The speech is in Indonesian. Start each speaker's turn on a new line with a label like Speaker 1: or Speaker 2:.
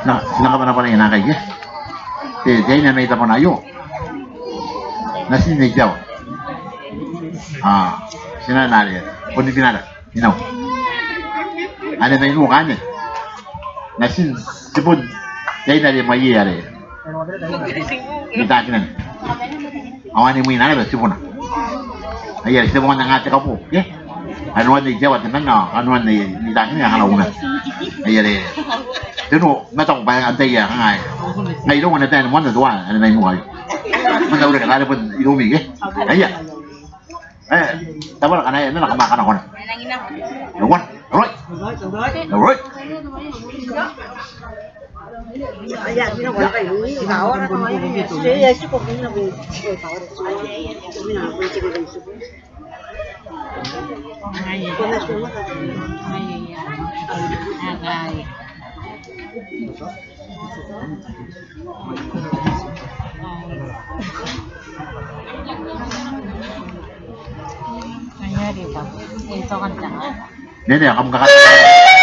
Speaker 1: Nah, sinakaman apa na kay ya? Dia na may tapon ayo. Nasi ni jauh. Sina nari. Pun di nada. Ino. Ada main kan ni. Nasi sebut dia nari mai ya le. Kita kena. Awan ni main nada sebut na. Ayah sebut nak ngat kapu, ya? Anuan ni jawab tengah, anuan ni tak ni yang halau na. Ayah le. Dulu macam apa yang ya ngai. Ngai tu mana tak mana tu ada main muai. Mana udah kan ada pun itu mi ke? Ayah. Tapi kalau kan ayah ni nak makan apa? Luan, right? Right.
Speaker 2: Ayah ni nak buat apa ini? Kau orang tu ni, saya cukup ni nak buat kau orang. Ini nak buat cikgu ni.
Speaker 3: Kaya di ba? Ito kan jangan.
Speaker 1: Ini kamu kakak.